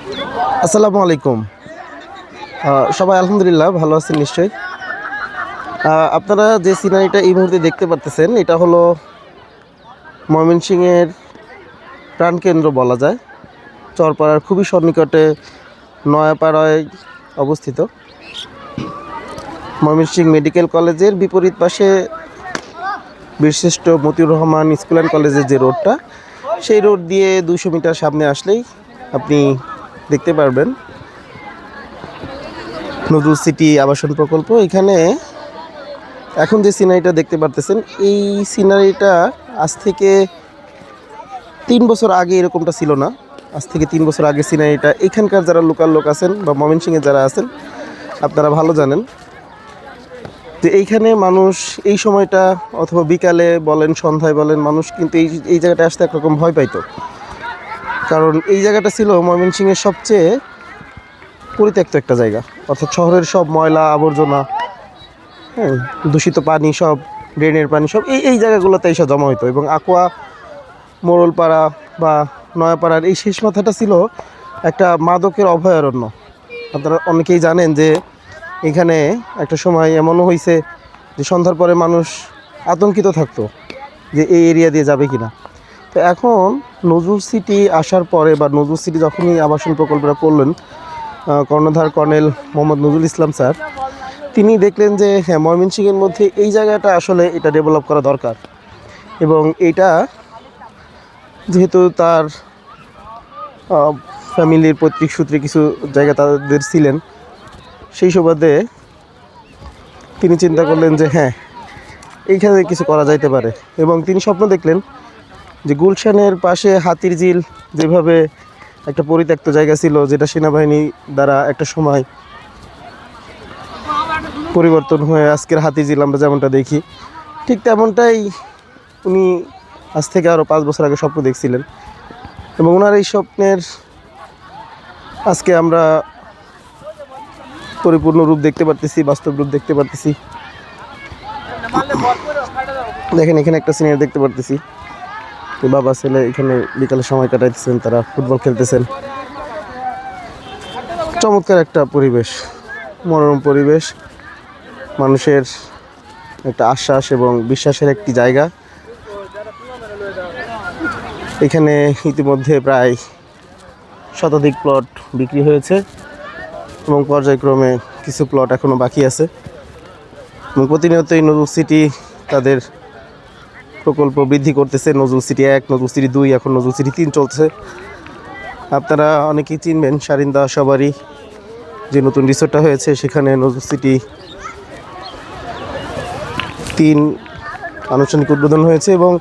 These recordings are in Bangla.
আসসালামু আলাইকুম। সবাই আলহামদুলিল্লাহ ভালো আছেন নিশ্চয়ই। আপনারা যে সিনারিটা এই মুহূর্তে দেখতে পারতেছেন এটা হলো ময়মনসিংহের প্রাণকেন্দ্র বলা যায়। চরপাড়ার খুবই সন্নিকটে নয়াপাড়ায় অবস্থিত। ময়মনসিংহ মেডিকেল কলেজের বিপরীত পাশে বীরশ্রেষ্ঠ মতিউর রহমান স্কুল অ্যান্ড কলেজের যে রোডটা, সেই রোড দিয়ে 200 মিটার সামনে আসলেই আপনি দেখতে পারবেন নজরুল সিটি আবাসন প্রকল্প। এখানে এখন যে সিনারিটা দেখতে পারতেছেন এই সিনারিটা আজ থেকে 3 বছর আগে এরকমটা ছিল না। আজ থেকে 3 বছর আগে সিনারিটা এখানকার যারা লোকাল লোক আছেন বা ময়মনসিংহে যারা আছেন আপনারা ভালো জানেন যে এইখানে মানুষ এই সময়টা অথবা বিকালে বলেন সন্ধ্যায় বলেন মানুষ কিন্তু এই জায়গাটা আসতে একরকম ভয় পাইতো। কারণ এই জায়গাটা ছিল ময়মনসিংহের সবচেয়ে পরিত্যক্ত একটা জায়গা, অর্থাৎ শহরের সব ময়লা আবর্জনা, হ্যাঁ, দূষিত পানি সব, ড্রেনের পানি সব এই জায়গাগুলোতে এসে জমা হইতো। এবং আকুয়া মোড়লপাড়া বা নয়াপাড়ার এই শেষ মাথাটা ছিল একটা মাদকের অভয়ারণ্য। আপনারা অনেকেই জানেন যে এখানে একটা সময় এমনও হয়েছে যে সন্ধ্যার পরে মানুষ আতঙ্কিত থাকতো যে এই এরিয়া দিয়ে যাবে কিনা। তো এখন নজরুল সিটি আসার পরে বা নজরুল সিটি যখনই আবাসন প্রকল্পটা করলেন কর্ণধার কর্নেল মোহাম্মদ নজরুল ইসলাম স্যার, তিনি দেখলেন যে হ্যাঁ, ময়মনসিংহের মধ্যে এই জায়গাটা আসলে এটা ডেভেলপ করা দরকার। এবং এটা যেহেতু তার ফ্যামিলির পৈতৃক সূত্রে কিছু জায়গা তাদের ছিলেন, সেই সুবাদে তিনি চিন্তা করলেন যে হ্যাঁ, এইখানে কিছু করা যাইতে পারে। এবং তিনি স্বপ্ন দেখলেন যে গুলশানের পাশে হাতির ঝিল যেভাবে একটা পরিত্যক্ত জায়গা ছিল, যেটা সেনাবাহিনী দ্বারা একটা সময় পরিবর্তন হয়ে আজকের হাতির ঝিল আমরা যেমনটা দেখি, ঠিক তেমনটাই উনি আজ থেকে আরও 5 বছর আগে স্বপ্ন দেখছিলেন। এবং ওনার এই স্বপ্নের আজকে আমরা পরিপূর্ণ রূপ দেখতে পারতেছি, বাস্তব রূপ দেখতে পারতেছি। দেখেন এখানে একটা সিনিয়র দেখতে পারতেছি, বাবা ছেলে এখানে বিকালে সময় কাটাইতেছেন, তারা ফুটবল খেলতেছেন। চমৎকার একটা পরিবেশ, মনোরম পরিবেশ, মানুষের একটা আশ্বাস এবং বিশ্বাসের একটি জায়গা। এখানে ইতিমধ্যে প্রায় শতাধিক প্লট বিক্রি হয়েছে এবং পর্যায়ক্রমে কিছু প্লট এখনও বাকি আছে। এবং প্রতিনিয়তই নজরুল সিটি তাদের প্রকল্প বৃদ্ধি করতেছে। নজরুল সিটি 1, নজরুল সিটি 2, এখন নজরুল সিটি 3 চলছে। আপনারা অনেকেই চিনবেন সারিন্দা সবারই যে নতুন রিসোর্টটা হয়েছে, সেখানে নজরুল সিটি 3 আনুষ্ঠানিক উদ্বোধন হয়েছে। এবং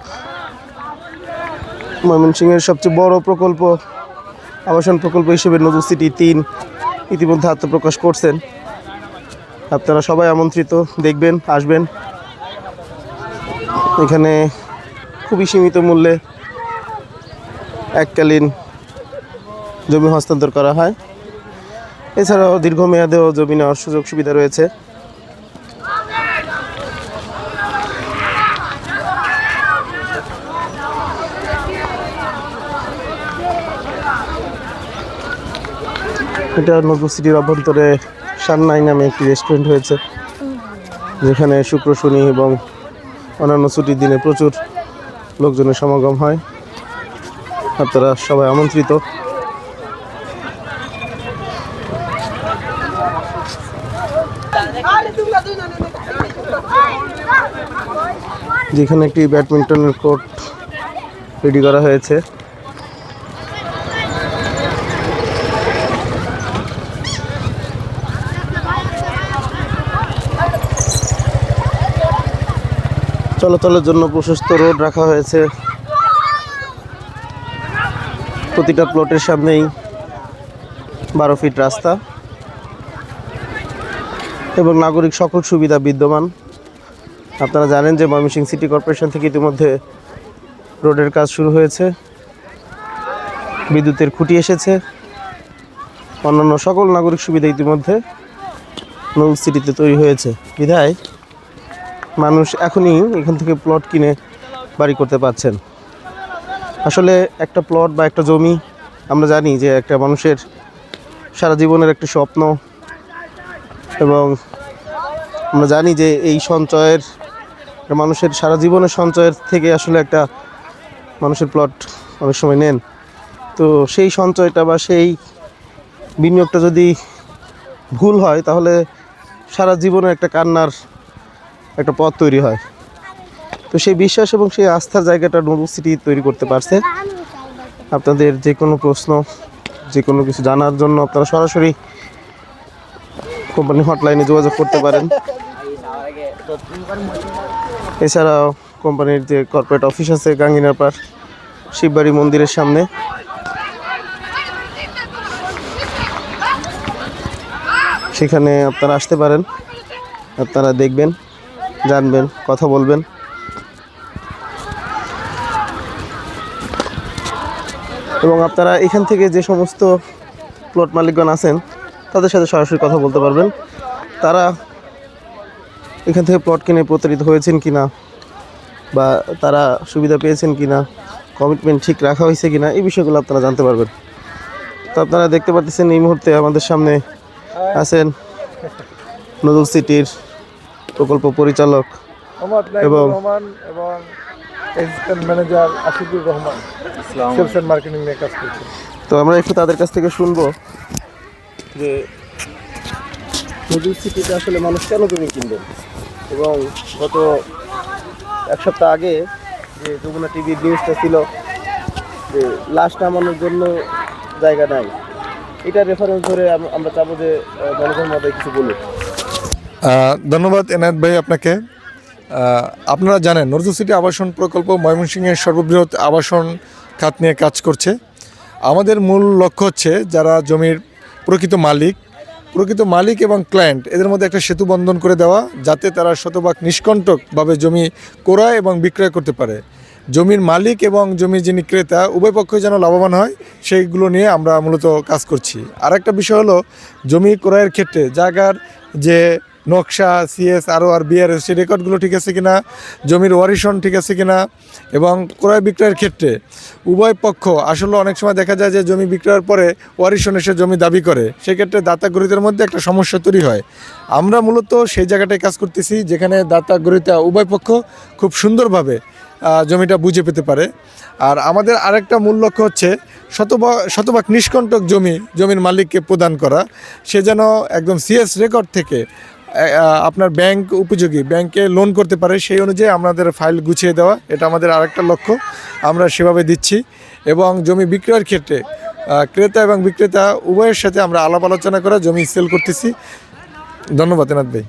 ময়মনসিংহের সবচেয়ে বড় প্রকল্প আবাসন প্রকল্প হিসেবে নজরুল সিটি 3 ইতিমধ্যে আত্মপ্রকাশ করছেন। আপনারা সবাই আমন্ত্রিত, দেখবেন, আসবেন। এখানে খুবই সীমিত মূল্যে এককালীন জমি হস্তান্তর করা হয়। এছাড়াও দীর্ঘমেয়াদেও জমি নেওয়ার সুযোগ সুবিধা রয়েছে। এটা নজরুল সিটির অভ্যন্তরে সান্নাই নামে একটি রেস্টুরেন্ট হয়েছে, যেখানে শুক্র, শনি এবং অন্যান্য ছুটির দিনে প্রচুর লোকজনের সমাগম হয়। আপনারা সবাই আমন্ত্রিত। যেখানে একটি ব্যাডমিন্টনের কোর্ট রেডি করা হয়েছে। চলাচলের জন্য প্রশস্ত রোড রাখা হয়েছে। প্রতিটা প্লটের সামনেই 12 ফিট রাস্তা এবং নাগরিক সকল সুবিধা বিদ্যমান। আপনারা জানেন যে ময়মনসিংহ সিটি কর্পোরেশন থেকে ইতিমধ্যে রোডের কাজ শুরু হয়েছে, বিদ্যুতের খুঁটি এসেছে, অন্যান্য সকল নাগরিক সুবিধা ইতিমধ্যে নজরুল সিটিতে তৈরি হয়েছে। বিধায় মানুষ এখনই এখান থেকে প্লট কিনে বাড়ি করতে পারছেন। আসলে একটা প্লট বা একটা জমি আমরা জানি যে একটা মানুষের সারা জীবনের একটা স্বপ্ন, এবং আমরা জানি যে এই সঞ্চয়ের মানুষের সারা জীবনের সঞ্চয়ের থেকে আসলে একটা মানুষের প্লট অনেক সময় নেন। তো সেই সঞ্চয়টা বা সেই বিনিয়োগটা যদি ভুল হয় তাহলে সারা জীবনে একটা কান্নার একটা পথ তৈরি হয়। তো সেই বিশ্বাস এবং সেই আস্থার জায়গাটা নতুন সিটি তৈরি করতে পারছে। আপনাদের যে কোনো প্রশ্ন, যে কোনো কিছু জানার জন্য আপনারা সরাসরি কোম্পানি হটলাইনে যোগাযোগ করতে পারেন। এছাড়াও কোম্পানির যে কর্পোরেট অফিস আছে গাঙ্গিনারপাড় শিববাড়ি মন্দিরের সামনে, সেখানে আপনারা আসতে পারেন। আপনারা দেখবেন, জানবেন, কথা বলবেন। এবং আপনারা এখান থেকে যে সমস্ত প্লট মালিকগণ আছেন তাদের সাথে সরাসরি কথা বলতে পারবেন। তারা এখান থেকে প্লট কিনে প্রতারিত হয়েছেন কিনা, বা তারা সুবিধা পেয়েছেন কিনা, কমিটমেন্ট ঠিক রাখা হয়েছে কিনা, এই বিষয়গুলো আপনারা জানতে পারবেন। তো আপনারা দেখতে পাচ্ছেন এই মুহূর্তে আমাদের সামনে আছেন নজরুল সিটির প্রকল্প পরিচালক এবং manager Ashikur Rahman, sales and marketing নিয়ে কাজ করছে। তো আমরা একটু তাদের কাছ থেকে শুনবো যে নজরুল সিটিতে আসলে মানুষ কেন জমি কিনবেন, এবং গত এক সপ্তাহ আগে যে যমুনা টিভির নিউজটা ছিল যে লাশ নামানোর জন্য জায়গা নাই, এটা রেফারেন্স ধরে আমরা চাবো যে জনগণের মধ্যে কিছু বলুন। ধন্যবাদ এনায়েত ভাই আপনাকে। আপনারা জানেন নজরুল সিটি আবাসন প্রকল্প ময়মনসিংহের সর্ববৃহৎ আবাসন খাত নিয়ে কাজ করছে। আমাদের মূল লক্ষ্য হচ্ছে যারা জমির প্রকৃত মালিক এবং ক্লায়েন্ট, এদের মধ্যে একটা সেতু বন্ধন করে দেওয়া, যাতে তারা শতভাগ নিষ্কণ্টকভাবে জমি ক্রয় এবং বিক্রয় করতে পারে। জমির মালিক এবং জমির যিনি ক্রেতা উভয় পক্ষই যেন লাভবান হয়, সেইগুলো নিয়ে আমরা মূলত কাজ করছি। আর একটা বিষয় হলো জমি ক্রয়ের ক্ষেত্রে জায়গার যে নকশা, CSRO BRS সেই রেকর্ডগুলো ঠিক আছে কিনা, জমির ওয়ারিশন ঠিক আছে কিনা, এবং ক্রয় বিক্রয়ের ক্ষেত্রে উভয় পক্ষ আসলে অনেক সময় দেখা যায় যে জমি বিক্রয়ের পরে ওয়ারিশন এসে জমি দাবি করে, সেক্ষেত্রে দাতা গ্রহীতার মধ্যে একটা সমস্যা তৈরি হয়। আমরা মূলত সেই জায়গাটায় কাজ করতেছি যেখানে দাতা গ্রহীতা উভয় পক্ষ খুব সুন্দরভাবে জমিটা বুঝে পেতে পারে। আর আমাদের আরেকটা মূল লক্ষ্য হচ্ছে শতভাগ নিষ্কণ্টক জমির মালিককে প্রদান করা, সে যেন একদম CS রেকর্ড থেকে আপনার ব্যাংক উপযোগী ব্যাংকে লোন করতে পারে, সেই অনুযায়ী আমাদের ফাইল গুছিয়ে দেওয়া, এটা আমাদের আরেকটা লক্ষ্য, আমরা সেভাবে দিচ্ছি। এবং জমি বিক্রয়ের ক্ষেত্রে ক্রেতা এবং বিক্রেতা উভয়ের সাথে আমরা আলাপ আলোচনা করে জমি সেল করতেছি। ধন্যবাদ এনাদ ভাই।